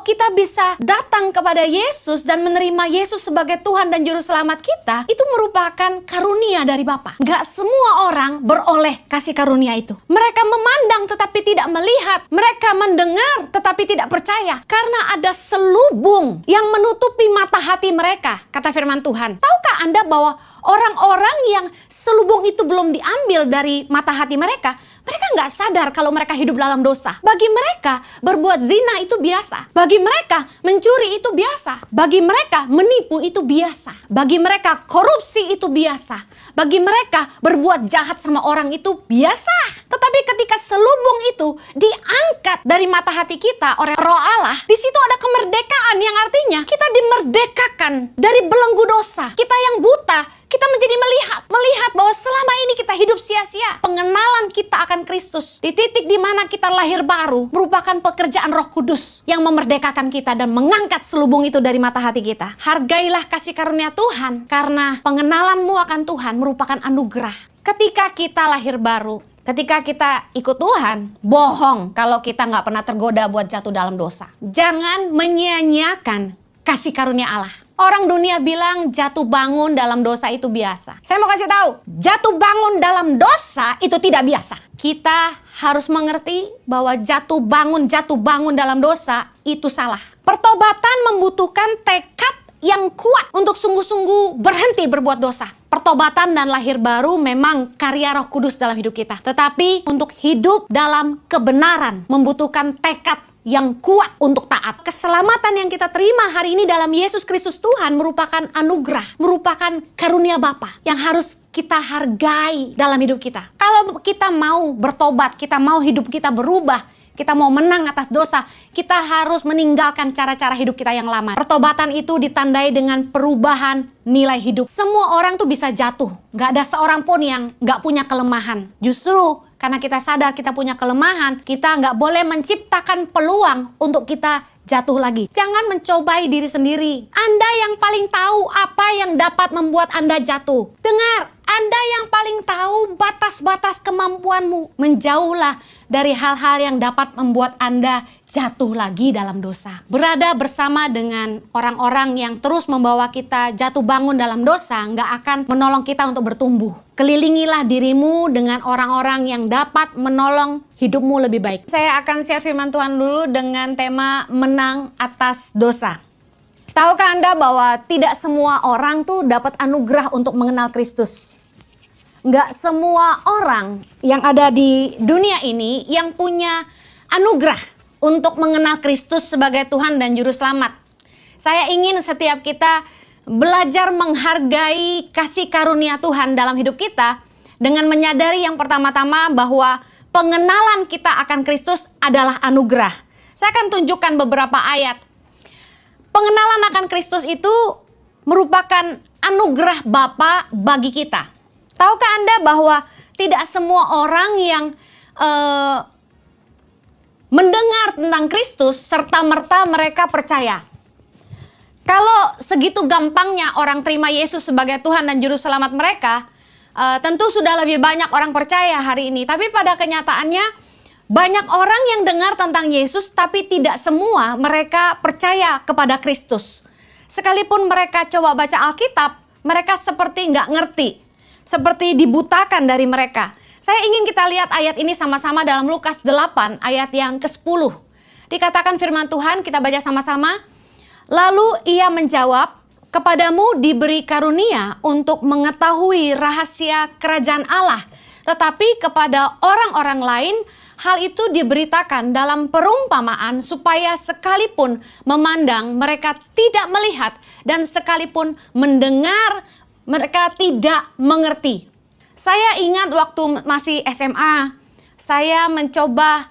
kita bisa datang kepada Yesus dan menerima Yesus sebagai Tuhan dan Juru Selamat kita, itu merupakan karunia dari Bapa. Gak semua orang beroleh kasih karunia itu. Mereka memandang tetapi tidak melihat. Mereka mendengar tetapi tidak percaya. Karena ada selubung yang menutupi mata hati mereka, kata firman Tuhan. Tahukah Anda bahwa orang-orang yang selubung itu belum diambil dari mata hati mereka, mereka nggak sadar kalau mereka hidup dalam dosa. Bagi mereka, berbuat zina itu biasa. Bagi mereka, mencuri itu biasa. Bagi mereka, menipu itu biasa. Bagi mereka, korupsi itu biasa. Bagi mereka, berbuat jahat sama orang itu biasa. Tetapi ketika selubung itu diangkat dari mata hati kita oleh Roh Allah, di situ ada kemerdekaan yang artinya kita dimerdekakan dari belenggu dosa. Kita yang buta, kita menjadi melihat bahwa selama ini kita hidup sia-sia. Pengenalan kita akan Kristus di titik di mana kita lahir baru merupakan pekerjaan Roh Kudus yang memerdekakan kita dan mengangkat selubung itu dari mata hati kita. Hargailah kasih karunia Tuhan, karena pengenalanmu akan Tuhan merupakan anugerah. Ketika kita lahir baru, ketika kita ikut Tuhan, bohong kalau kita nggak pernah tergoda buat jatuh dalam dosa. Jangan menyia-nyiakan kasih karunia Allah. Orang dunia bilang jatuh bangun dalam dosa itu biasa. Saya mau kasih tahu, jatuh bangun dalam dosa itu tidak biasa. Kita harus mengerti bahwa jatuh bangun dalam dosa itu salah. Pertobatan membutuhkan tekad yang kuat untuk sungguh-sungguh berhenti berbuat dosa. Pertobatan dan lahir baru memang karya Roh Kudus dalam hidup kita. Tetapi untuk hidup dalam kebenaran membutuhkan tekad yang kuat untuk taat. Keselamatan yang kita terima hari ini dalam Yesus Kristus Tuhan merupakan anugerah, merupakan karunia Bapa yang harus kita hargai dalam hidup kita. Kalau kita mau bertobat, kita mau hidup kita berubah, kita mau menang atas dosa, kita harus meninggalkan cara-cara hidup kita yang lama. Pertobatan itu ditandai dengan perubahan nilai hidup. Semua orang tuh bisa jatuh. Gak ada seorang pun yang gak punya kelemahan. Justru karena kita sadar kita punya kelemahan, kita nggak boleh menciptakan peluang untuk kita jatuh lagi. Jangan mencobai diri sendiri. Anda yang paling tahu apa yang dapat membuat Anda jatuh. Dengar, Anda yang paling tahu batas-batas kemampuanmu. Menjauhlah dari hal-hal yang dapat membuat Anda jatuh lagi dalam dosa. Berada bersama dengan orang-orang yang terus membawa kita jatuh bangun dalam dosa nggak akan menolong kita untuk bertumbuh. Kelilingilah dirimu dengan orang-orang yang dapat menolong hidupmu lebih baik. Saya akan share firman Tuhan dulu dengan tema menang atas dosa. Tahukah Anda bahwa tidak semua orang tuh dapat anugerah untuk mengenal Kristus? Nggak semua orang yang ada di dunia ini yang punya anugerah untuk mengenal Kristus sebagai Tuhan dan Juru Selamat. Saya ingin setiap kita belajar menghargai kasih karunia Tuhan dalam hidup kita dengan menyadari yang pertama-tama bahwa pengenalan kita akan Kristus adalah anugerah. Saya akan tunjukkan beberapa ayat. Pengenalan akan Kristus itu merupakan anugerah Bapa bagi kita. Tahukah Anda bahwa tidak semua orang yang mendengar tentang Kristus serta-merta mereka percaya? Kalau segitu gampangnya orang terima Yesus sebagai Tuhan dan Juru Selamat mereka, tentu sudah lebih banyak orang percaya hari ini. Tapi pada kenyataannya banyak orang yang dengar tentang Yesus tapi tidak semua mereka percaya kepada Kristus. Sekalipun mereka coba baca Alkitab, mereka seperti nggak ngerti. Seperti dibutakan dari mereka. Saya ingin kita lihat ayat ini sama-sama dalam Lukas 8 ayat yang ke-10. Dikatakan firman Tuhan, kita baca sama-sama. Lalu ia menjawab, kepadamu diberi karunia untuk mengetahui rahasia kerajaan Allah. Tetapi kepada orang-orang lain, hal itu diberitakan dalam perumpamaan supaya sekalipun memandang mereka tidak melihat dan sekalipun mendengar mereka tidak mengerti. Saya ingat waktu masih SMA, saya mencoba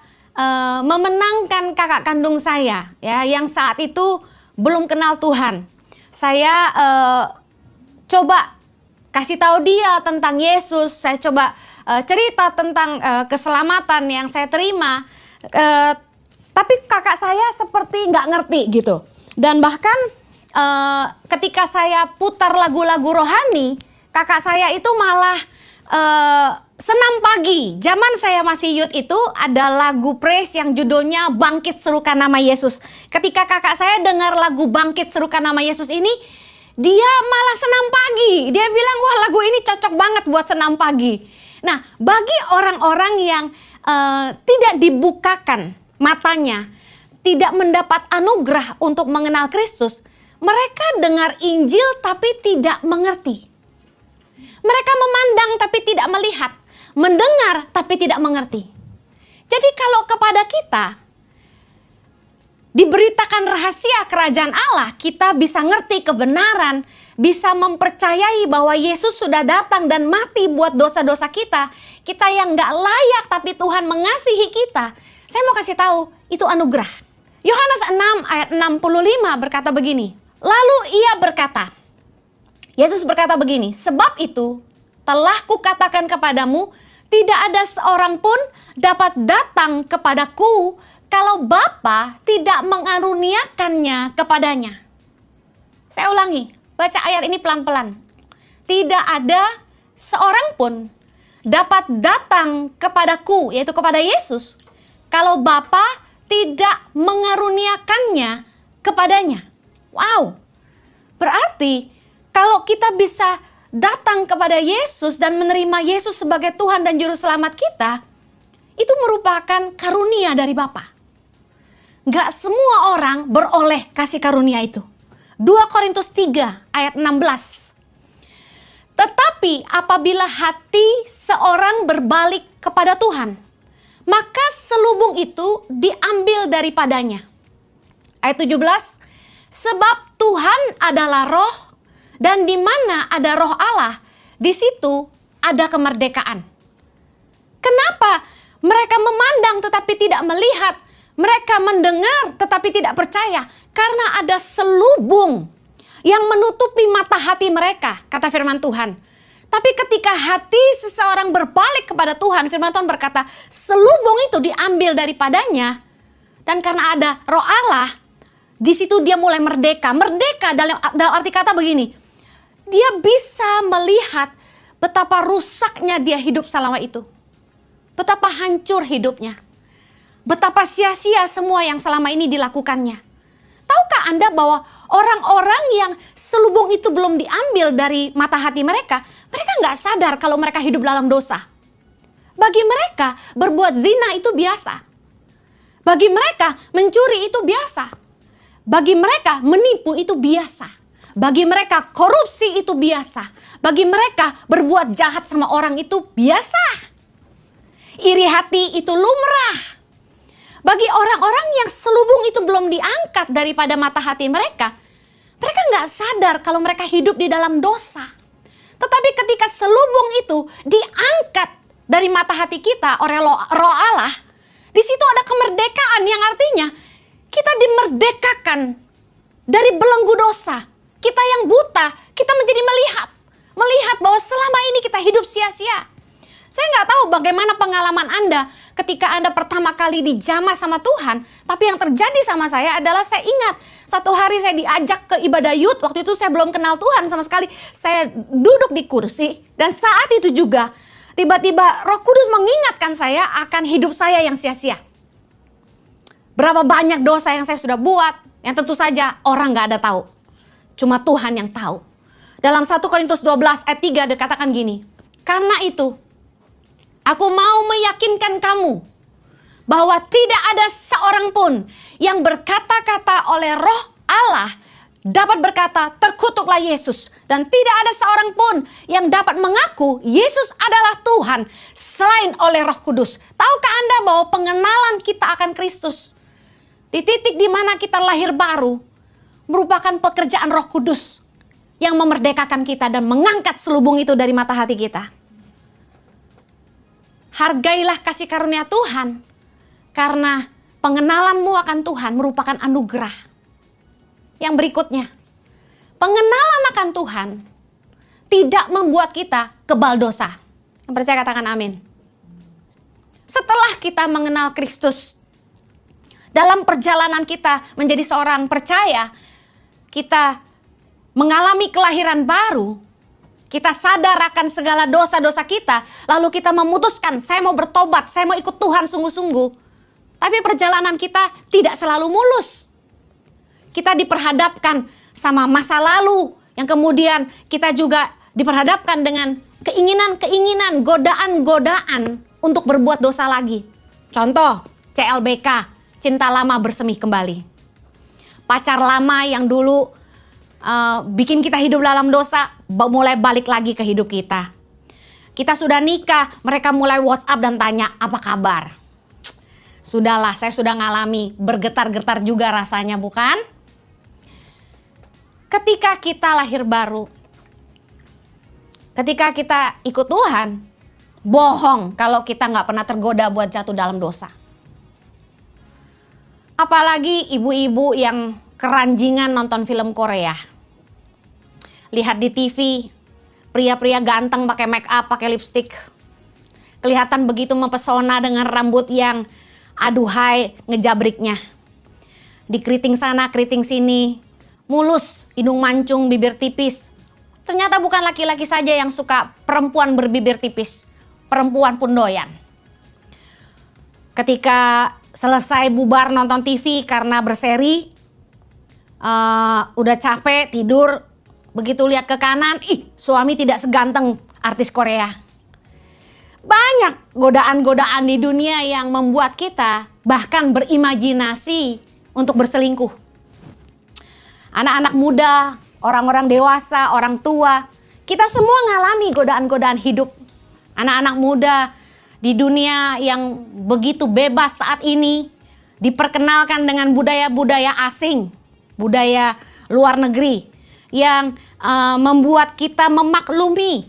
memenangkan kakak kandung saya, ya, yang saat itu belum kenal Tuhan. Saya coba kasih tahu dia tentang Yesus, saya coba cerita tentang keselamatan yang saya terima, tapi kakak saya seperti nggak ngerti gitu. Dan bahkan ketika saya putar lagu-lagu rohani, kakak saya itu malah Senam pagi, zaman saya masih youth itu ada lagu praise yang judulnya Bangkit Serukan Nama Yesus. Ketika kakak saya dengar lagu Bangkit Serukan Nama Yesus ini, dia malah senam pagi. Dia bilang, wah lagu ini cocok banget buat senam pagi. Nah, bagi orang-orang yang tidak dibukakan matanya, tidak mendapat anugerah untuk mengenal Kristus, mereka dengar Injil tapi tidak mengerti. Mereka memandang tapi tidak melihat, mendengar tapi tidak mengerti. Jadi kalau kepada kita diberitakan rahasia kerajaan Allah, kita bisa ngerti kebenaran, bisa mempercayai bahwa Yesus sudah datang dan mati buat dosa-dosa kita. Kita yang gak layak tapi Tuhan mengasihi kita. Saya mau kasih tahu, itu anugerah. Yohanes 6 ayat 65 berkata begini. Lalu ia berkata, Yesus berkata begini, sebab itu telah kukatakan kepadamu, tidak ada seorang pun dapat datang kepadaku kalau Bapa tidak mengaruniakannya kepadanya. Saya ulangi, baca ayat ini pelan-pelan. Tidak ada seorang pun dapat datang kepadaku, yaitu kepada Yesus, kalau Bapa tidak mengaruniakannya kepadanya. Wow, berarti kalau kita bisa datang kepada Yesus dan menerima Yesus sebagai Tuhan dan Juru Selamat kita, itu merupakan karunia dari Bapa. Gak semua orang beroleh kasih karunia itu. 2 Korintus 3 ayat 16. Tetapi apabila hati seorang berbalik kepada Tuhan, maka selubung itu diambil daripadanya. Ayat 17. Sebab Tuhan adalah roh, dan di mana ada roh Allah, di situ ada kemerdekaan. Kenapa mereka memandang tetapi tidak melihat? Mereka mendengar tetapi tidak percaya. Karena ada selubung yang menutupi mata hati mereka, kata firman Tuhan. Tapi ketika hati seseorang berbalik kepada Tuhan, firman Tuhan berkata, selubung itu diambil daripadanya. Dan karena ada roh Allah, di situ dia mulai merdeka. Merdeka dalam arti kata begini, dia bisa melihat betapa rusaknya dia hidup selama itu. Betapa hancur hidupnya. Betapa sia-sia semua yang selama ini dilakukannya. Tahukah Anda bahwa orang-orang yang selubung itu belum diambil dari mata hati mereka, mereka nggak sadar kalau mereka hidup dalam dosa. Bagi mereka, berbuat zina itu biasa. Bagi mereka, mencuri itu biasa. Bagi mereka, menipu itu biasa. Bagi mereka korupsi itu biasa. Bagi mereka berbuat jahat sama orang itu biasa. Iri hati itu lumrah. Bagi orang-orang yang selubung itu belum diangkat daripada mata hati mereka, mereka nggak sadar kalau mereka hidup di dalam dosa. Tetapi ketika selubung itu diangkat dari mata hati kita oleh roh Allah, di situ ada kemerdekaan yang artinya kita dimerdekakan dari belenggu dosa. Kita yang buta, kita menjadi melihat bahwa selama ini kita hidup sia-sia. Saya nggak tahu bagaimana pengalaman Anda ketika Anda pertama kali dijamah sama Tuhan. Tapi yang terjadi sama saya adalah saya ingat satu hari saya diajak ke ibadah youth. Waktu itu saya belum kenal Tuhan sama sekali. Saya duduk di kursi dan saat itu juga tiba-tiba Roh Kudus mengingatkan saya akan hidup saya yang sia-sia. Berapa banyak dosa yang saya sudah buat yang tentu saja orang nggak ada tahu. Cuma Tuhan yang tahu. Dalam 1 Korintus 12 ayat 3 dikatakan gini. Karena itu, aku mau meyakinkan kamu bahwa tidak ada seorang pun yang berkata-kata oleh roh Allah dapat berkata, terkutuklah Yesus. Dan tidak ada seorang pun yang dapat mengaku Yesus adalah Tuhan selain oleh Roh Kudus. Tahukah Anda bahwa pengenalan kita akan Kristus di titik di mana kita lahir baru merupakan pekerjaan Roh Kudus yang memerdekakan kita dan mengangkat selubung itu dari mata hati kita. Hargailah kasih karunia Tuhan, karena pengenalanmu akan Tuhan merupakan anugerah. Yang berikutnya, pengenalan akan Tuhan tidak membuat kita kebal dosa. Yang percaya katakan amin. Setelah kita mengenal Kristus, dalam perjalanan kita menjadi seorang percaya, kita mengalami kelahiran baru, kita sadar akan segala dosa-dosa kita, lalu kita memutuskan, saya mau bertobat, saya mau ikut Tuhan sungguh-sungguh. Tapi perjalanan kita tidak selalu mulus. Kita diperhadapkan sama masa lalu, yang kemudian kita juga diperhadapkan dengan keinginan-keinginan, godaan-godaan untuk berbuat dosa lagi. Contoh, CLBK, cinta lama bersemi kembali. Pacar lama yang dulu bikin kita hidup dalam dosa, mulai balik lagi ke hidup kita. Kita sudah nikah, mereka mulai WhatsApp dan tanya, apa kabar? Sudahlah, saya sudah ngalami, bergetar-getar juga rasanya, bukan? Ketika kita lahir baru, ketika kita ikut Tuhan, bohong kalau kita nggak pernah tergoda buat jatuh dalam dosa. Apalagi ibu-ibu yang keranjingan nonton film Korea. Lihat di TV, pria-pria ganteng pakai make up, pakai lipstick. Kelihatan begitu mempesona dengan rambut yang aduhai ngejabriknya. Dikeriting sana, keriting sini, mulus, hidung mancung, bibir tipis. Ternyata bukan laki-laki saja yang suka perempuan berbibir tipis. Perempuan pun doyan. Ketika selesai bubar nonton TV karena berseri, udah capek tidur, begitu lihat ke kanan, suami tidak seganteng artis Korea. Banyak godaan-godaan di dunia yang membuat kita bahkan berimajinasi untuk berselingkuh. Anak-anak muda, orang-orang dewasa, orang tua, kita semua ngalami godaan-godaan hidup. Anak-anak muda di dunia yang begitu bebas saat ini diperkenalkan dengan budaya-budaya asing, budaya luar negeri yang membuat kita memaklumi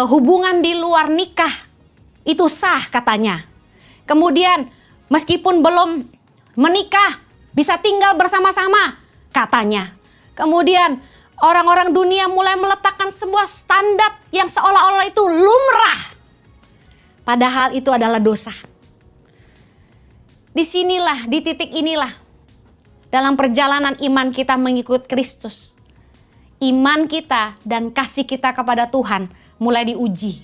hubungan di luar nikah itu sah katanya. Kemudian meskipun belum menikah bisa tinggal bersama-sama katanya. Kemudian orang-orang dunia mulai meletakkan sebuah standar yang seolah-olah itu lumrah. Padahal itu adalah dosa. Disinilah, di titik inilah, dalam perjalanan iman kita mengikut Kristus, iman kita dan kasih kita kepada Tuhan mulai diuji.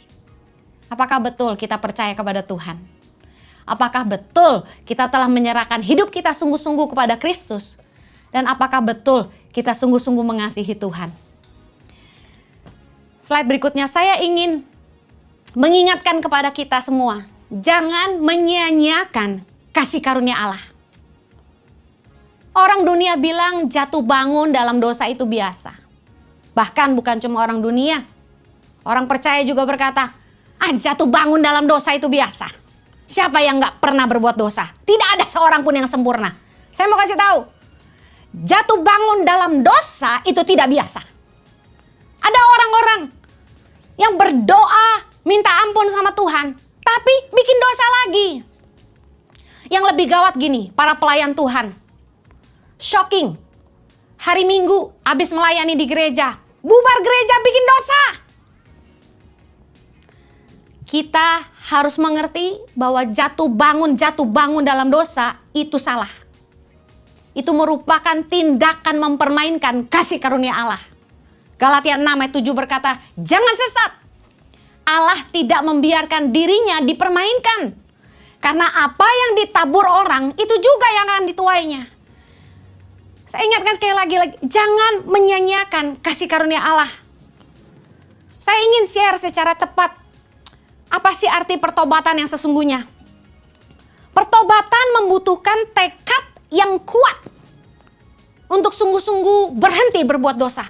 Apakah betul kita percaya kepada Tuhan? Apakah betul kita telah menyerahkan hidup kita sungguh-sungguh kepada Kristus? Dan apakah betul kita sungguh-sungguh mengasihi Tuhan? Slide berikutnya, saya ingin mengingatkan kepada kita semua, jangan menyia-nyiakan kasih karunia Allah. Orang dunia bilang jatuh bangun dalam dosa itu biasa. Bahkan bukan cuma orang dunia, orang percaya juga berkata, jatuh bangun dalam dosa itu biasa. Siapa yang gak pernah berbuat dosa? Tidak ada seorang pun yang sempurna. Saya mau kasih tahu, jatuh bangun dalam dosa itu tidak biasa. Ada orang-orang yang berdoa minta ampun sama Tuhan, tapi bikin dosa lagi. Yang lebih gawat gini, para pelayan Tuhan. Shocking. Hari Minggu habis melayani di gereja, bubar gereja bikin dosa. Kita harus mengerti bahwa jatuh bangun dalam dosa itu salah. Itu merupakan tindakan mempermainkan kasih karunia Allah. Galatia 6 ayat 7 berkata, jangan sesat. Allah tidak membiarkan dirinya dipermainkan. Karena apa yang ditabur orang, itu juga yang akan dituainya. Saya ingatkan sekali lagi, jangan menyia-nyiakan kasih karunia Allah. Saya ingin share secara tepat, apa sih arti pertobatan yang sesungguhnya? Pertobatan membutuhkan tekad yang kuat untuk sungguh-sungguh berhenti berbuat dosa.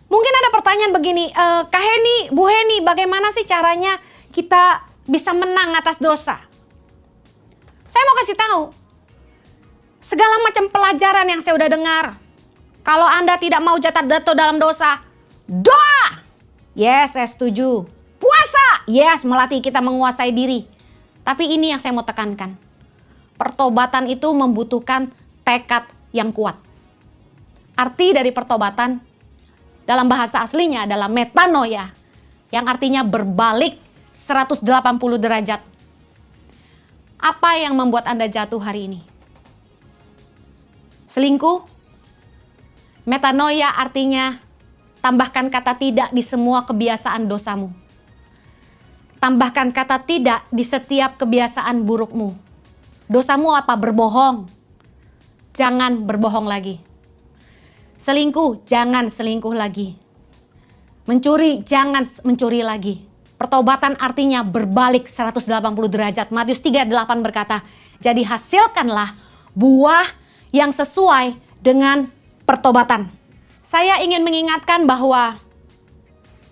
Mungkin ada pertanyaan begini, Kak Heni, Bu Heni, bagaimana sih caranya kita bisa menang atas dosa? Saya mau kasih tahu, segala macam pelajaran yang saya udah dengar, kalau Anda tidak mau jatuh dalam dosa, doa, yes saya setuju. Puasa, yes melatih kita menguasai diri. Tapi ini yang saya mau tekankan, pertobatan itu membutuhkan tekad yang kuat. Arti dari pertobatan dalam bahasa aslinya adalah metanoia, yang artinya berbalik 180 derajat. Apa yang membuat Anda jatuh hari ini? Selingkuh? Metanoia artinya Tambahkan kata tidak di semua kebiasaan dosamu. Tambahkan kata tidak di setiap kebiasaan burukmu. Dosamu apa? Berbohong. Jangan berbohong lagi. Selingkuh, jangan selingkuh lagi. Mencuri, jangan mencuri lagi. Pertobatan artinya berbalik 180 derajat. Matius 3:8 berkata, jadi hasilkanlah buah yang sesuai dengan pertobatan. Saya ingin mengingatkan bahwa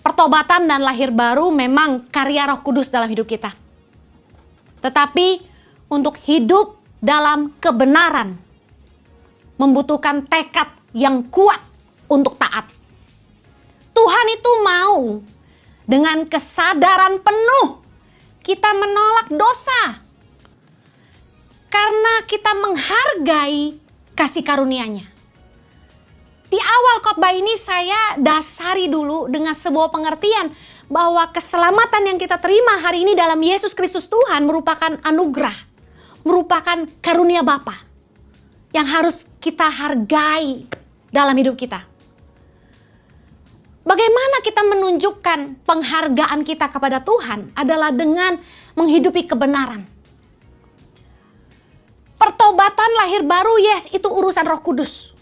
pertobatan dan lahir baru memang karya Roh Kudus dalam hidup kita. Tetapi untuk hidup dalam kebenaran membutuhkan tekad yang kuat untuk taat. Tuhan itu mau dengan kesadaran penuh kita menolak dosa. Karena kita menghargai kasih karunia-Nya. Di awal khotbah ini saya dasari dulu dengan sebuah pengertian bahwa keselamatan yang kita terima hari ini dalam Yesus Kristus Tuhan merupakan anugerah, merupakan karunia Bapa yang harus kita hargai dalam hidup kita. Bagaimana kita menunjukkan penghargaan kita kepada Tuhan adalah dengan menghidupi kebenaran. Pertobatan lahir baru, yes, itu urusan Roh Kudus.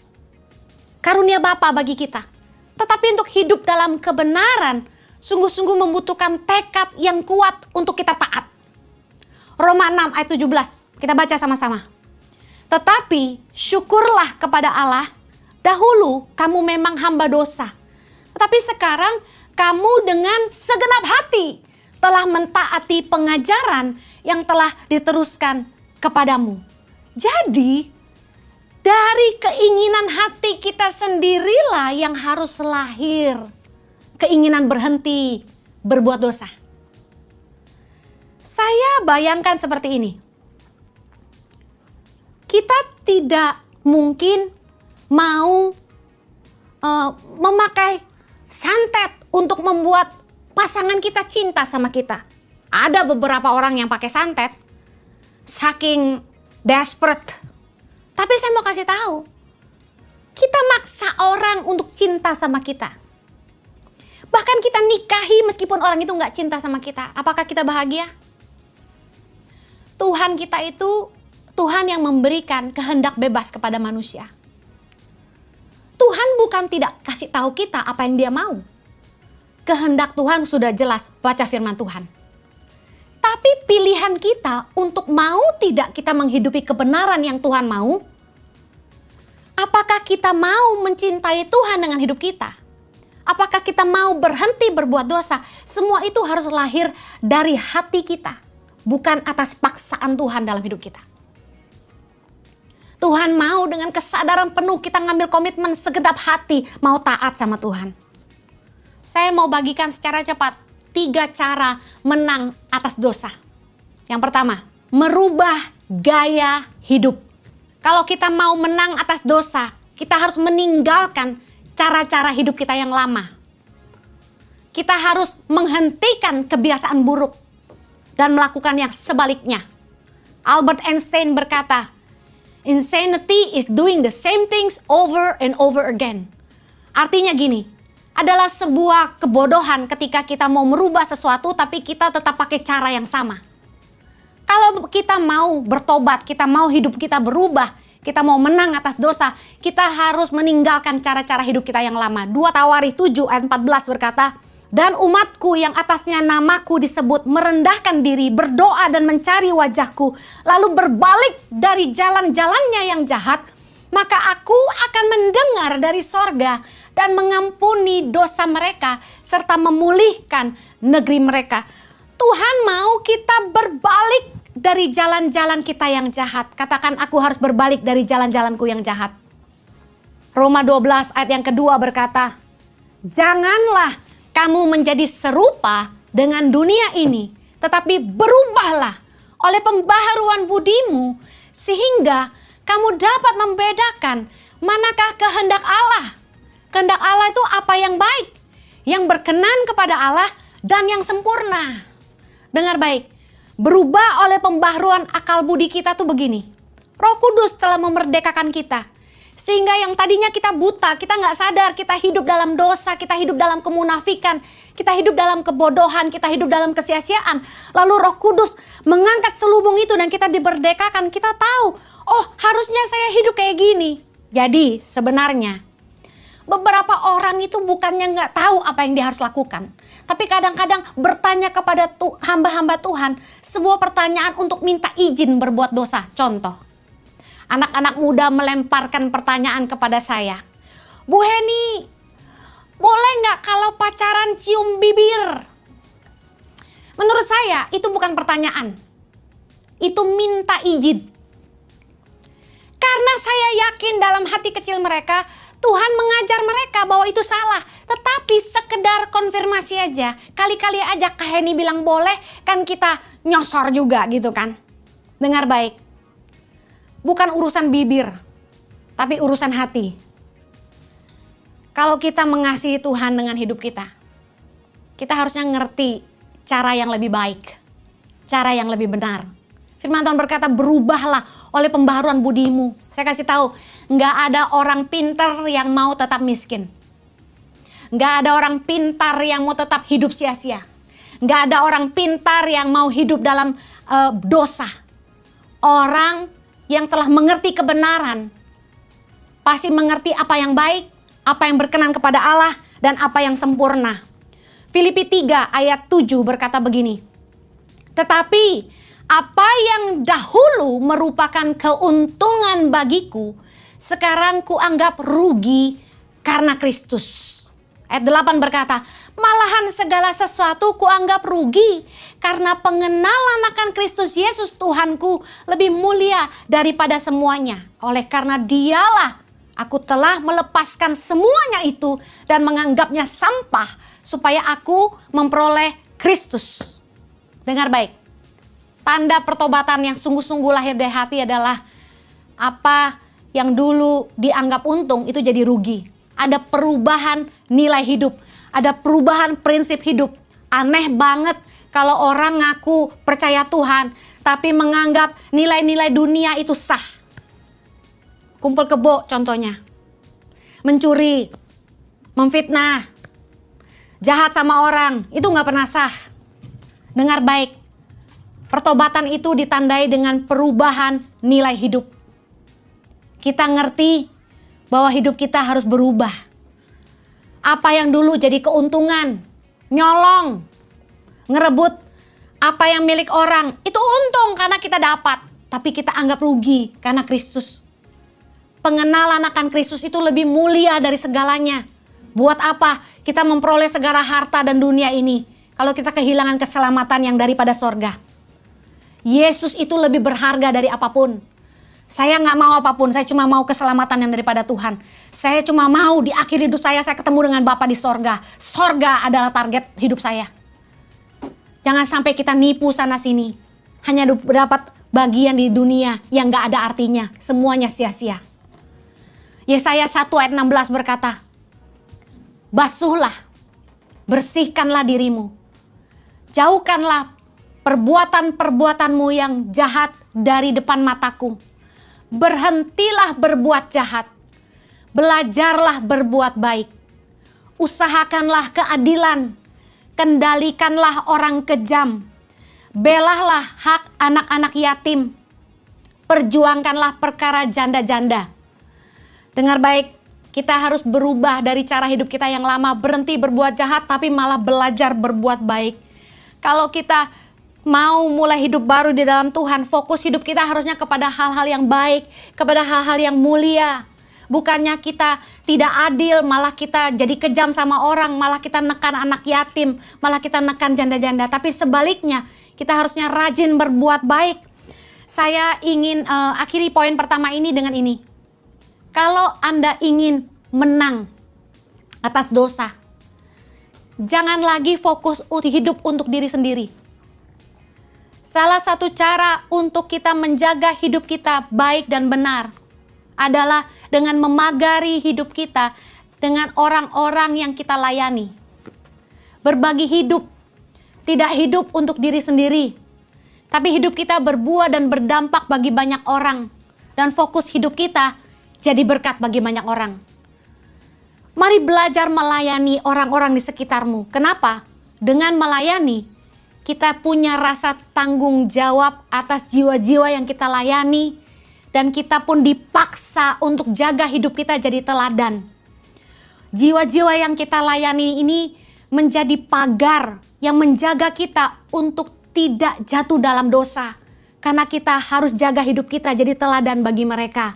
Karunia Bapa bagi kita. Tetapi untuk hidup dalam kebenaran, sungguh-sungguh membutuhkan tekad yang kuat untuk kita taat. Roma 6 ayat 17, kita baca sama-sama. Tetapi syukurlah kepada Allah, dahulu kamu memang hamba dosa. Tetapi sekarang kamu dengan segenap hati telah mentaati pengajaran yang telah diteruskan kepadamu. Jadi, dari keinginan hati kita sendirilah yang harus lahir keinginan berhenti berbuat dosa. Saya bayangkan seperti ini. Kita tidak mungkin mau memakai santet untuk membuat pasangan kita cinta sama kita. Ada beberapa orang yang pakai santet saking desperate. Tapi saya mau kasih tahu, kita maksa orang untuk cinta sama kita. Bahkan kita nikahi meskipun orang itu nggak cinta sama kita. Apakah kita bahagia? Tuhan kita itu Tuhan yang memberikan kehendak bebas kepada manusia. Tuhan bukan tidak kasih tahu kita apa yang Dia mau. Kehendak Tuhan sudah jelas, baca firman Tuhan. Tapi pilihan kita untuk mau tidak kita menghidupi kebenaran yang Tuhan mau. Apakah kita mau mencintai Tuhan dengan hidup kita? Apakah kita mau berhenti berbuat dosa? Semua itu harus lahir dari hati kita. Bukan atas paksaan Tuhan dalam hidup kita. Tuhan mau dengan kesadaran penuh kita ngambil komitmen segenap hati mau taat sama Tuhan. Saya mau bagikan secara cepat 3 cara menang atas dosa. Yang pertama, merubah gaya hidup. Kalau kita mau menang atas dosa, kita harus meninggalkan cara-cara hidup kita yang lama. Kita harus menghentikan kebiasaan buruk dan melakukan yang sebaliknya. Albert Einstein berkata, insanity is doing the same things over and over again. Artinya gini, adalah sebuah kebodohan ketika kita mau merubah sesuatu tapi kita tetap pakai cara yang sama. Kalau kita mau bertobat, kita mau hidup kita berubah, kita mau menang atas dosa, kita harus meninggalkan cara-cara hidup kita yang lama. 2 Tawarikh 7 ayat 14 berkata, dan umatku yang atasnya namaku disebut merendahkan diri, berdoa dan mencari wajahku, lalu berbalik dari jalan-jalannya yang jahat, maka aku akan mendengar dari sorga dan mengampuni dosa mereka serta memulihkan negeri mereka. Tuhan mau kita berbalik dari jalan-jalan kita yang jahat. Katakan, aku harus berbalik dari jalan-jalanku yang jahat. Roma 12 ayat yang kedua berkata, janganlah kamu menjadi serupa dengan dunia ini, tetapi berubahlah oleh pembaharuan budimu, sehingga kamu dapat membedakan manakah kehendak Allah. Kehendak Allah itu apa yang baik, yang berkenan kepada Allah, dan yang sempurna. Dengar baik, berubah oleh pembaharuan akal budi kita tuh begini. Roh Kudus telah memerdekakan kita. Sehingga yang tadinya kita buta, kita nggak sadar, kita hidup dalam dosa, kita hidup dalam kemunafikan, kita hidup dalam kebodohan, kita hidup dalam kesia-siaan. Lalu Roh Kudus mengangkat selubung itu dan kita diberdekakan. Kita tahu, oh harusnya saya hidup kayak gini. Jadi sebenarnya beberapa orang itu bukannya nggak tahu apa yang dia harus lakukan. Tapi kadang-kadang bertanya kepada hamba-hamba Tuhan sebuah pertanyaan untuk minta izin berbuat dosa. Contoh. Anak-anak muda melemparkan pertanyaan kepada saya. Bu Heni, boleh nggak kalau pacaran cium bibir? Menurut saya itu bukan pertanyaan. Itu minta izin. Karena saya yakin dalam hati kecil mereka, Tuhan mengajar mereka bahwa itu salah. Tetapi sekedar konfirmasi aja. Kali-kali aja Kak Heni bilang boleh, kan kita nyosor juga gitu kan. Dengar baik. Bukan urusan bibir, tapi urusan hati. Kalau kita mengasihi Tuhan dengan hidup kita, kita harusnya ngerti cara yang lebih baik, cara yang lebih benar. Firman Tuhan berkata, berubahlah oleh pembaharuan budimu. Saya kasih tahu, nggak ada orang pintar yang mau tetap miskin. Nggak ada orang pintar yang mau tetap hidup sia-sia. Nggak ada orang pintar yang mau hidup dalam dosa. Orang yang telah mengerti kebenaran pasti mengerti apa yang baik, apa yang berkenan kepada Allah, dan apa yang sempurna. Filipi 3 ayat 7 berkata begini, tetapi apa yang dahulu merupakan keuntungan bagiku, sekarang kuanggap rugi karena Kristus. Ayat 8 berkata, malahan segala sesuatu kuanggap rugi karena pengenalan akan Kristus Yesus Tuhanku lebih mulia daripada semuanya. Oleh karena dialah aku telah melepaskan semuanya itu dan menganggapnya sampah supaya aku memperoleh Kristus. Dengar baik, tanda pertobatan yang sungguh-sungguh lahir dari hati adalah apa yang dulu dianggap untung itu jadi rugi. Ada perubahan nilai hidup, ada perubahan prinsip hidup. Aneh banget kalau orang ngaku percaya Tuhan, tapi menganggap nilai-nilai dunia itu sah. Kumpul kebo contohnya. Mencuri, memfitnah, jahat sama orang, itu gak pernah sah. Dengar baik, pertobatan itu ditandai dengan perubahan nilai hidup. Kita ngerti bahwa hidup kita harus berubah. Apa yang dulu jadi keuntungan, nyolong, ngerebut apa yang milik orang, itu untung karena kita dapat, tapi kita anggap rugi karena Kristus. Pengenalan akan Kristus itu lebih mulia dari segalanya. Buat apa kita memperoleh segala harta dan dunia ini kalau kita kehilangan keselamatan yang daripada sorga? Yesus itu lebih berharga dari apapun. Saya nggak mau apapun, saya cuma mau keselamatan yang daripada Tuhan. Saya cuma mau di akhir hidup saya ketemu dengan Bapa di sorga. Sorga adalah target hidup saya. Jangan sampai kita nipu sana sini. Hanya dapat bagian di dunia yang nggak ada artinya. Semuanya sia-sia. Yesaya 1 ayat 16 berkata, basuhlah, bersihkanlah dirimu. Jauhkanlah perbuatan-perbuatanmu yang jahat dari depan mataku. Berhentilah berbuat jahat, belajarlah berbuat baik, usahakanlah keadilan, kendalikanlah orang kejam, belahlah hak anak-anak yatim, perjuangkanlah perkara janda-janda. Dengar baik, kita harus berubah dari cara hidup kita yang lama, berhenti berbuat jahat tapi malah belajar berbuat baik. Kalau kita mau mulai hidup baru di dalam Tuhan, fokus hidup kita harusnya kepada hal-hal yang baik, kepada hal-hal yang mulia. Bukannya kita tidak adil, malah kita jadi kejam sama orang, malah kita nekan anak yatim, malah kita nekan janda-janda. Tapi sebaliknya, kita harusnya rajin berbuat baik. Saya ingin akhiri poin pertama ini dengan ini. Kalau Anda ingin menang atas dosa, jangan lagi fokus hidup untuk diri sendiri. Salah satu cara untuk kita menjaga hidup kita baik dan benar adalah dengan memagari hidup kita dengan orang-orang yang kita layani. Berbagi hidup, tidak hidup untuk diri sendiri, tapi hidup kita berbuah dan berdampak bagi banyak orang. Dan fokus hidup kita jadi berkat bagi banyak orang. Mari belajar melayani orang-orang di sekitarmu. Kenapa? Dengan melayani, kita punya rasa tanggung jawab atas jiwa-jiwa yang kita layani. Dan kita pun dipaksa untuk jaga hidup kita jadi teladan. Jiwa-jiwa yang kita layani ini menjadi pagar yang menjaga kita untuk tidak jatuh dalam dosa. Karena kita harus jaga hidup kita jadi teladan bagi mereka.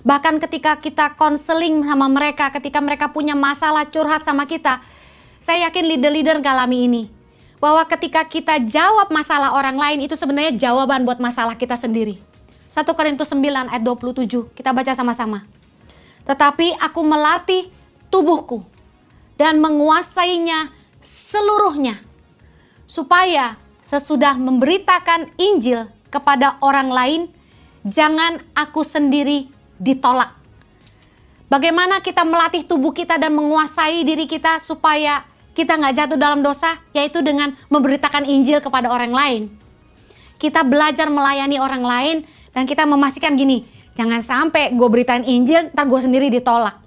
Bahkan ketika kita konseling sama mereka, ketika mereka punya masalah curhat sama kita, saya yakin leader-leader ngalami ini. Bahwa ketika kita jawab masalah orang lain, itu sebenarnya jawaban buat masalah kita sendiri. 1 Korintus 9 ayat 27, kita baca sama-sama. Tetapi aku melatih tubuhku dan menguasainya seluruhnya, supaya sesudah memberitakan Injil kepada orang lain, jangan aku sendiri ditolak. Bagaimana kita melatih tubuh kita dan menguasai diri kita supaya kita nggak jatuh dalam dosa? Yaitu dengan memberitakan Injil kepada orang lain. Kita belajar melayani orang lain dan kita memastikan gini, jangan sampai gue beritain Injil, ntar gue sendiri ditolak.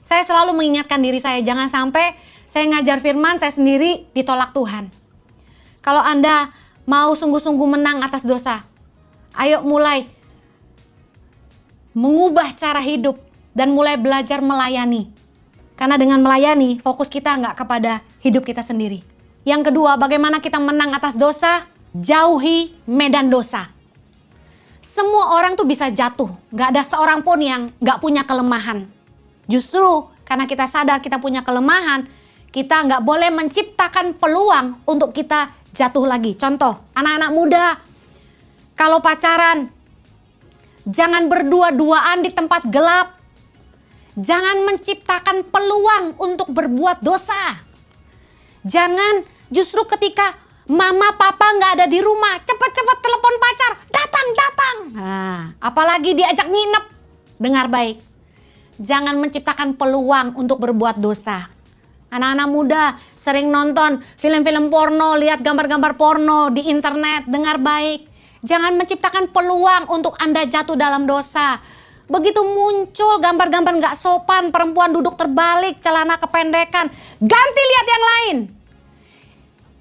Saya selalu mengingatkan diri saya, jangan sampai saya ngajar firman, saya sendiri ditolak Tuhan. Kalau Anda mau sungguh-sungguh menang atas dosa, ayo mulai mengubah cara hidup dan mulai belajar melayani. Karena dengan melayani, fokus kita nggak kepada hidup kita sendiri. Yang kedua, bagaimana kita menang atas dosa? Jauhi medan dosa. Semua orang tuh bisa jatuh, nggak ada seorang pun yang nggak punya kelemahan. Justru karena kita sadar kita punya kelemahan, kita nggak boleh menciptakan peluang untuk kita jatuh lagi. Contoh, anak-anak muda, kalau pacaran, jangan berdua-duaan di tempat gelap. Jangan menciptakan peluang untuk berbuat dosa. Jangan justru ketika mama papa nggak ada di rumah, cepat-cepat telepon pacar, datang. Nah, apalagi diajak nginep. Dengar baik, jangan menciptakan peluang untuk berbuat dosa. Anak-anak muda sering nonton film-film porno, lihat gambar-gambar porno di internet. Dengar baik, jangan menciptakan peluang untuk Anda jatuh dalam dosa. Begitu muncul gambar-gambar nggak sopan, perempuan duduk terbalik, celana kependekan, ganti lihat yang lain.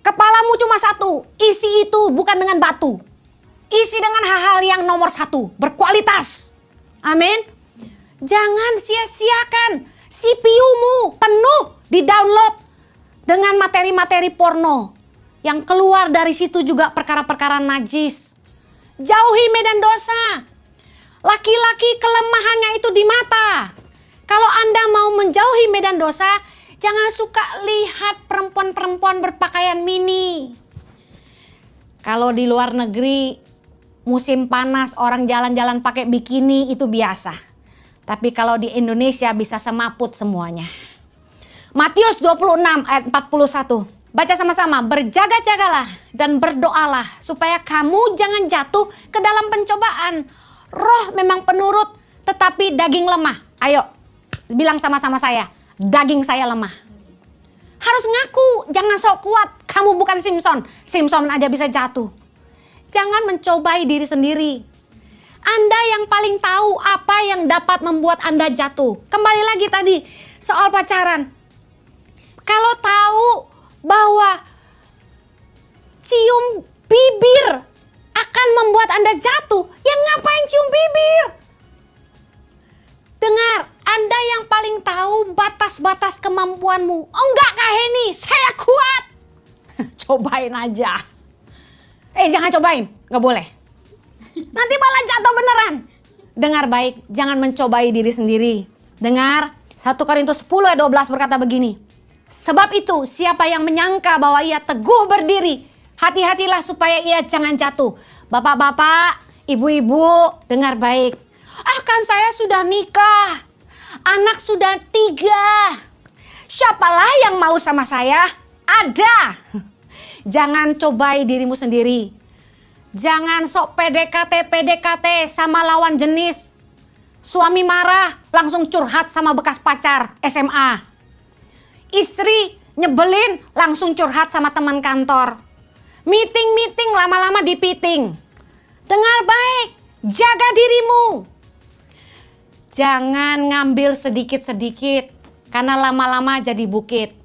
Kepalamu cuma satu, isi itu bukan dengan batu. Isi dengan hal-hal yang nomor satu, berkualitas. Amin. Jangan sia-siakan CPU-mu penuh di-download dengan materi-materi porno. Yang keluar dari situ juga perkara-perkara najis. Jauhi medan dosa. Laki-laki kelemahannya itu di mata. Kalau Anda mau menjauhi medan dosa, jangan suka lihat perempuan-perempuan berpakaian mini. Kalau di luar negeri, musim panas orang jalan-jalan pakai bikini itu biasa. Tapi kalau di Indonesia bisa semaput semuanya. Matius 26 ayat 41. Baca sama-sama, berjaga-jagalah dan berdoalah supaya kamu jangan jatuh ke dalam pencobaan. Roh memang penurut, tetapi daging lemah. Ayo, bilang sama-sama saya, daging saya lemah. Harus ngaku, jangan sok kuat. Kamu bukan Simpson. Simpson aja bisa jatuh. Jangan mencobai diri sendiri. Anda yang paling tahu apa yang dapat membuat Anda jatuh. Kembali lagi tadi, soal pacaran. Kalau tahu bahwa cium bibir akan membuat Anda jatuh, ya ngapain cium bibir? Dengar, Anda yang paling tahu batas-batas kemampuanmu. Oh enggak Kak Heni, saya kuat. Cobain aja. Jangan cobain, nggak boleh. Nanti malah jatuh beneran. Dengar baik, jangan mencobai diri sendiri. Dengar, 1 Korintus 10 ayat 12 berkata begini. Sebab itu, siapa yang menyangka bahwa ia teguh berdiri, hati-hatilah supaya ia jangan jatuh. Bapak-bapak, ibu-ibu, dengar baik. Kan saya sudah nikah, anak sudah 3. Siapalah yang mau sama saya? Ada. Jangan cobai dirimu sendiri. Jangan sok PDKT sama lawan jenis. Suami marah, langsung curhat sama bekas pacar SMA. Istri nyebelin, langsung curhat sama teman kantor. Meeting lama-lama dipiting. Dengar baik, jaga dirimu. Jangan ngambil sedikit-sedikit, karena lama-lama jadi bukit.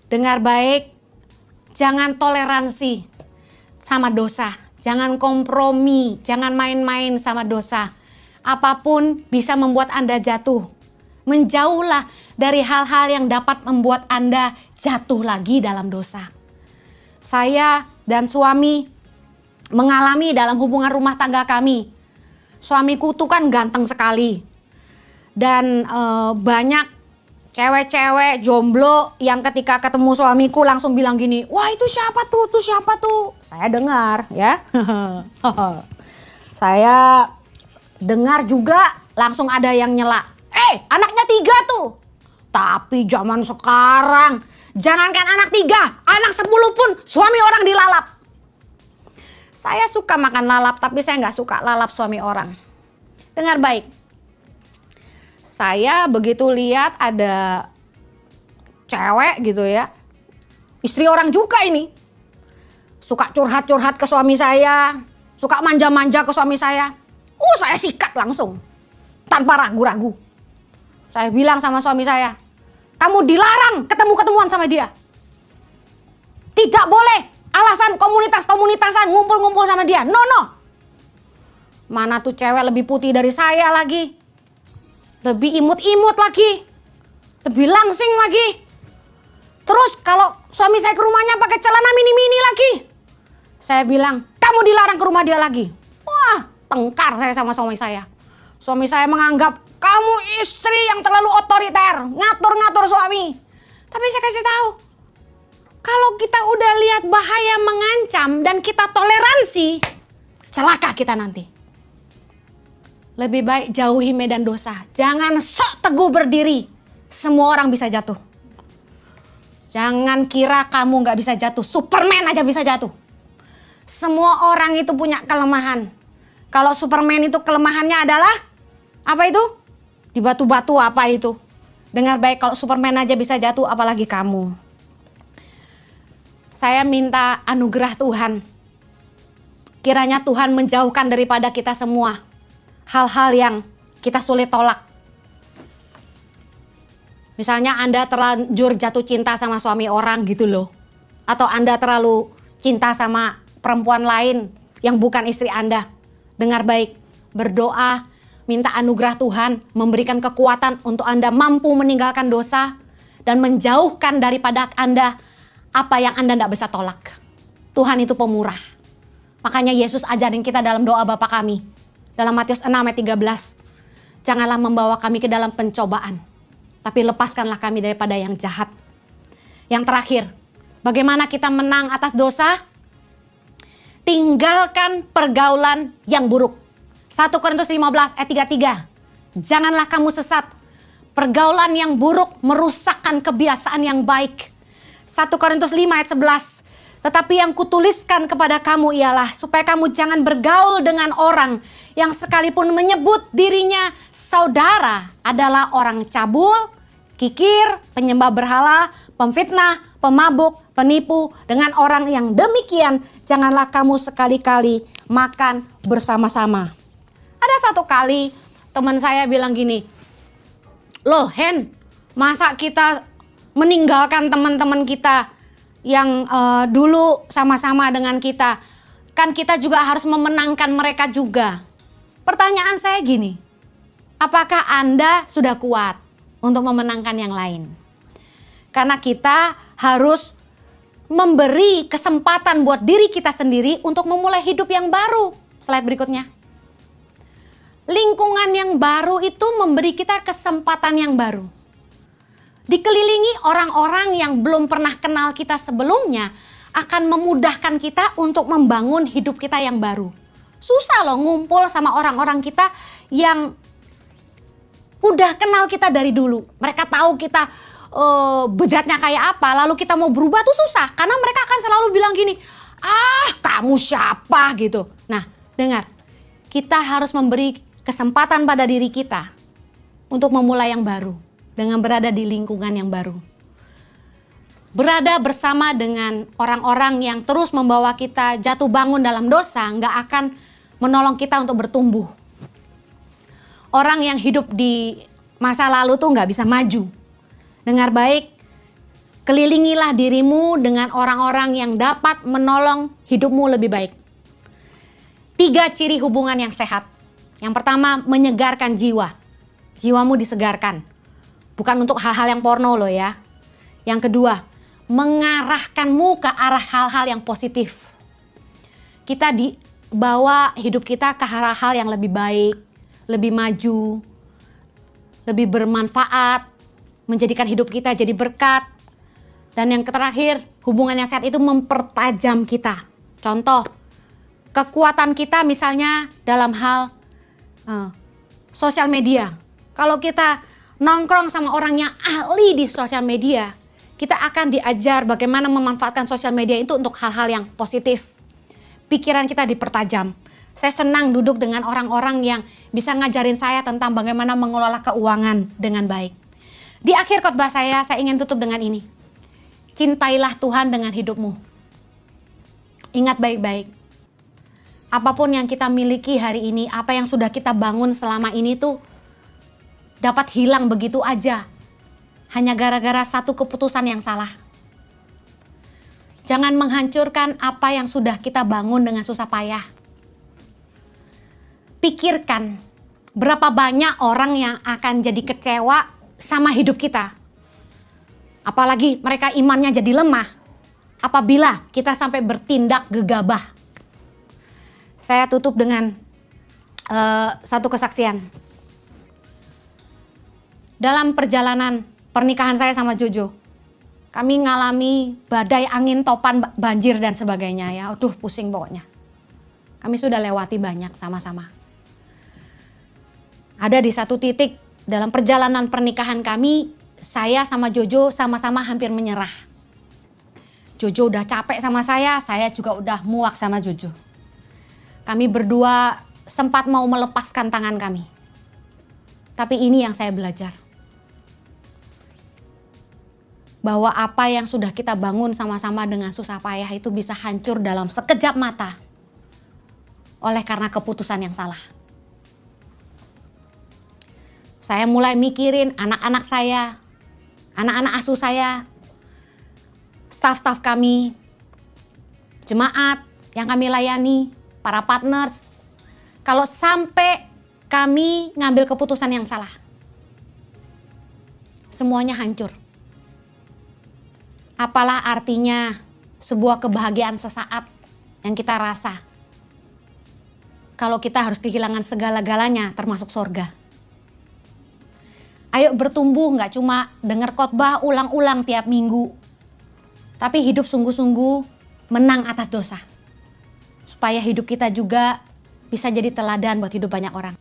Dengar baik, jangan toleransi sama dosa. Jangan kompromi, jangan main-main sama dosa. Apapun bisa membuat Anda jatuh. Menjauhlah dari hal-hal yang dapat membuat Anda jatuh lagi dalam dosa. Saya dan suami mengalami dalam hubungan rumah tangga kami. Suamiku tuh kan ganteng sekali. Dan banyak cewek-cewek jomblo yang ketika ketemu suamiku langsung bilang gini, wah itu siapa tuh, itu siapa tuh. Saya dengar ya. Saya dengar juga langsung ada yang nyela. Anaknya 3 tuh. Tapi zaman sekarang, jangankan anak 3, anak 10 pun suami orang dilalap. Saya suka makan lalap, tapi saya nggak suka lalap suami orang. Dengar baik. Saya begitu lihat ada cewek gitu ya, istri orang juga ini, suka curhat-curhat ke suami saya, suka manja-manja ke suami saya. Saya sikat langsung, tanpa ragu-ragu. Saya bilang sama suami saya, kamu dilarang ketemu-ketemuan sama dia. Tidak boleh alasan komunitas-komunitasan ngumpul-ngumpul sama dia. No. Mana tuh cewek lebih putih dari saya lagi. Lebih imut-imut lagi. Lebih langsing lagi. Terus kalau suami saya ke rumahnya pakai celana mini-mini lagi. Saya bilang, kamu dilarang ke rumah dia lagi. Wah, tengkar saya sama suami saya. Suami saya menganggap, kamu istri yang terlalu otoriter. Ngatur-ngatur suami. Tapi saya kasih tahu, kalau kita udah lihat bahaya mengancam dan kita toleransi, celaka kita nanti. Lebih baik jauhi medan dosa. Jangan sok teguh berdiri. Semua orang bisa jatuh. Jangan kira kamu gak bisa jatuh. Superman aja bisa jatuh. Semua orang itu punya kelemahan. Kalau Superman itu kelemahannya adalah apa itu? Di batu-batu apa itu? Dengar baik, kalau Superman aja bisa jatuh, apalagi kamu. Saya minta anugerah Tuhan. Kiranya Tuhan menjauhkan daripada kita semua hal-hal yang kita sulit tolak. Misalnya Anda terlanjur jatuh cinta sama suami orang gitu loh. Atau Anda terlalu cinta sama perempuan lain yang bukan istri Anda. Dengar baik, berdoa, minta anugerah Tuhan, memberikan kekuatan untuk Anda mampu meninggalkan dosa dan menjauhkan daripada Anda apa yang Anda tidak bisa tolak. Tuhan itu pemurah. Makanya Yesus ajarin kita dalam doa Bapa kami. Dalam Matius 6 ayat 13, janganlah membawa kami ke dalam pencobaan, tapi lepaskanlah kami daripada yang jahat. Yang terakhir, bagaimana kita menang atas dosa? Tinggalkan pergaulan yang buruk. 1 Korintus 15 ayat 33, janganlah kamu sesat. Pergaulan yang buruk merusakkan kebiasaan yang baik. 1 Korintus 5 ayat 11, tetapi yang kutuliskan kepada kamu ialah supaya kamu jangan bergaul dengan orang yang sekalipun menyebut dirinya saudara adalah orang cabul, kikir, penyembah berhala, pemfitnah, pemabuk, penipu. Dengan orang yang demikian janganlah kamu sekali-kali makan bersama-sama. Ada satu kali teman saya bilang gini, loh Hen, masa kita meninggalkan teman-teman kita yang dulu sama-sama dengan kita, kan kita juga harus memenangkan mereka juga. Pertanyaan saya gini, apakah Anda sudah kuat untuk memenangkan yang lain? Karena kita harus memberi kesempatan buat diri kita sendiri untuk memulai hidup yang baru. Slide berikutnya. Lingkungan yang baru itu memberi kita kesempatan yang baru. Dikelilingi orang-orang yang belum pernah kenal kita sebelumnya akan memudahkan kita untuk membangun hidup kita yang baru. Susah loh ngumpul sama orang-orang kita yang udah kenal kita dari dulu. Mereka tahu kita bejatnya kayak apa, lalu kita mau berubah tuh susah. Karena mereka akan selalu bilang gini, kamu siapa gitu. Nah dengar, kita harus memberi kesempatan pada diri kita untuk memulai yang baru. Dengan berada di lingkungan yang baru. Berada bersama dengan orang-orang yang terus membawa kita jatuh bangun dalam dosa, nggak akan menolong kita untuk bertumbuh. orang yang hidup di masa lalu tuh nggak bisa maju. Dengar baik, kelilingilah dirimu dengan orang-orang yang dapat menolong hidupmu lebih baik. 3 ciri hubungan yang sehat. Yang pertama, menyegarkan jiwa. Jiwamu disegarkan. Bukan untuk hal-hal yang porno loh ya. Yang kedua, mengarahkanmu ke arah hal-hal yang positif. Kita dibawa hidup kita ke hal-hal yang lebih baik, lebih maju, lebih bermanfaat, menjadikan hidup kita jadi berkat. Dan yang terakhir, hubungan yang sehat itu mempertajam kita. Contoh, kekuatan kita misalnya dalam hal sosial media. Kalau kita nongkrong sama orang yang ahli di sosial media, kita akan diajar bagaimana memanfaatkan sosial media itu untuk hal-hal yang positif. Pikiran kita dipertajam. Saya senang duduk dengan orang-orang yang bisa ngajarin saya tentang bagaimana mengelola keuangan dengan baik. Di akhir khotbah saya ingin tutup dengan ini. Cintailah Tuhan dengan hidupmu. Ingat baik-baik. Apapun yang kita miliki hari ini, apa yang sudah kita bangun selama ini tuh dapat hilang begitu aja. Hanya gara-gara satu keputusan yang salah. Jangan menghancurkan apa yang sudah kita bangun dengan susah payah. Pikirkan berapa banyak orang yang akan jadi kecewa sama hidup kita. Apalagi mereka imannya jadi lemah apabila kita sampai bertindak gegabah. Saya tutup dengan satu kesaksian. Dalam perjalanan pernikahan saya sama Jojo, kami ngalami badai angin, topan, banjir dan sebagainya ya. Aduh, pusing pokoknya. Kami sudah lewati banyak sama-sama. Ada di satu titik dalam perjalanan pernikahan kami, saya sama Jojo sama-sama hampir menyerah. Jojo udah capek sama saya juga udah muak sama Jojo. Kami berdua sempat mau melepaskan tangan kami. Tapi ini yang saya belajar. Bahwa apa yang sudah kita bangun sama-sama dengan susah payah itu bisa hancur dalam sekejap mata. Oleh karena keputusan yang salah. Saya mulai mikirin anak-anak saya, anak-anak asuh saya, staf-staf kami, jemaat yang kami layani, para partners. Kalau sampai kami ngambil keputusan yang salah, semuanya hancur. Apalah artinya sebuah kebahagiaan sesaat yang kita rasa kalau kita harus kehilangan segala-galanya termasuk sorga. Ayo bertumbuh, gak cuma dengar khotbah ulang-ulang tiap minggu, tapi hidup sungguh-sungguh menang atas dosa. Supaya hidup kita juga bisa jadi teladan buat hidup banyak orang.